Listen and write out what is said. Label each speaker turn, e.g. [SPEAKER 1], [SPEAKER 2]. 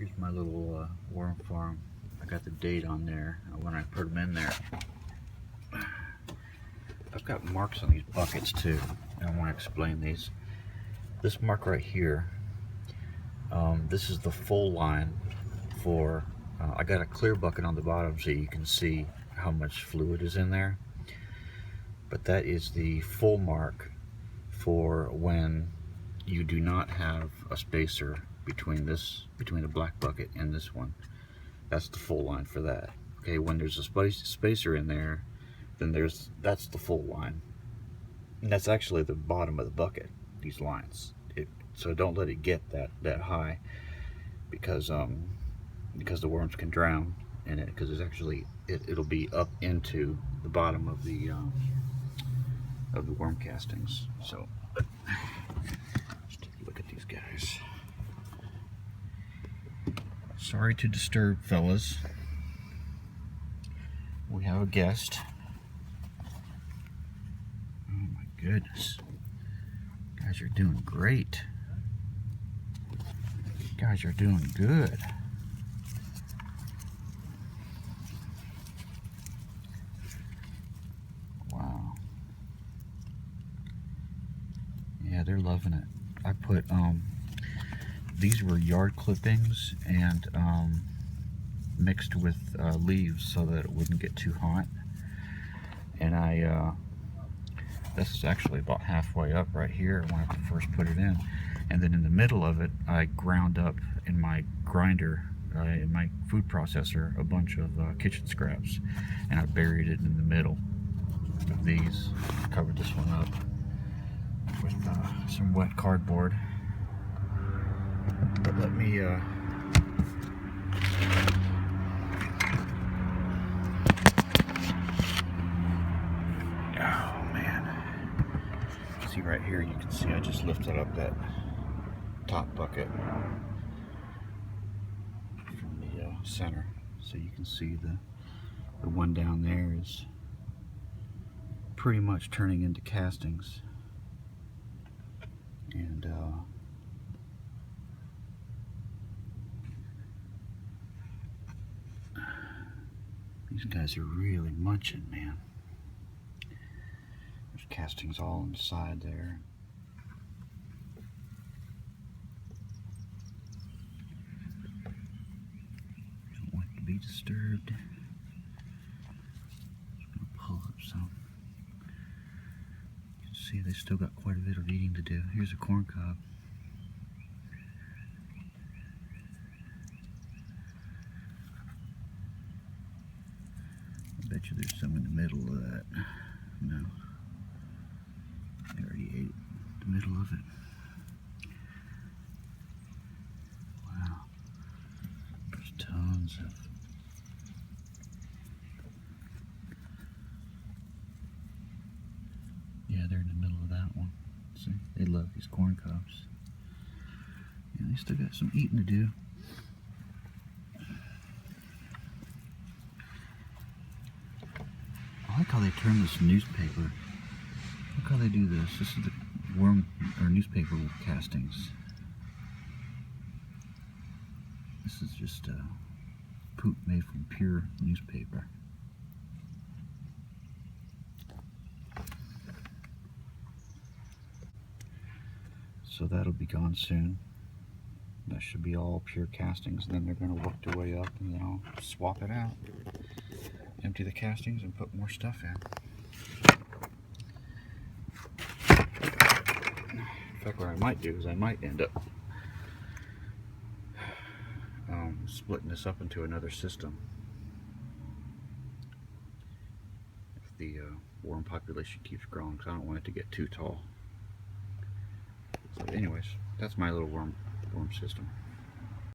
[SPEAKER 1] Here's my little worm farm. I got the date on there when I put them in there. I've got marks on these buckets too, and I want to explain these. This mark right here, this is the full line for, I got a clear bucket on the bottom so you can see how much fluid is in there. But that is the full mark for when you do not have a spacer between the black bucket and this one. That's the full line for that. Okay, when there's a spacer in there, then that's the full line. And that's actually the bottom of the bucket, these lines. So don't let it get that high, because the worms can drown in it, because it's actually it'll be up into the bottom of the worm castings. So let's take a look at these guys. Sorry to disturb, fellas. We have a guest. Oh my goodness. You guys are doing great. You guys are doing good. Wow. Yeah, they're loving it. I put, these were yard clippings and mixed with leaves so that it wouldn't get too hot. And this is actually about halfway up right here when I first put it in. And then in the middle of it, I ground up in my grinder, in my food processor, a bunch of kitchen scraps. And I buried it in the middle of these. Covered this one up with some wet cardboard. But let me oh man, see right here, you can see I just lifted up that top bucket from the center, so you can see the one down there is pretty much turning into castings. And these guys are really munching, man. There's castings all on the side there. Don't want to be disturbed. Just gonna pull up some. You can see they still got quite a bit of eating to do. Here's a corn cob. I bet you there's some in the middle of that. No. They already ate the middle of it. Wow. There's tons of... Yeah, they're in the middle of that one. See? They love these corn cobs. Yeah, they still got some eating to do. I like how they turn this newspaper. Look how they do this. This is the worm or newspaper castings. This is just poop made from pure newspaper. So that'll be gone soon. That should be all pure castings. Then they're going to work their way up, and then I'll swap it out. Empty the castings and put more stuff in. In fact, what I might do is I might end up splitting this up into another system if the worm population keeps growing, because I don't want it to get too tall. So anyways, that's my little worm system.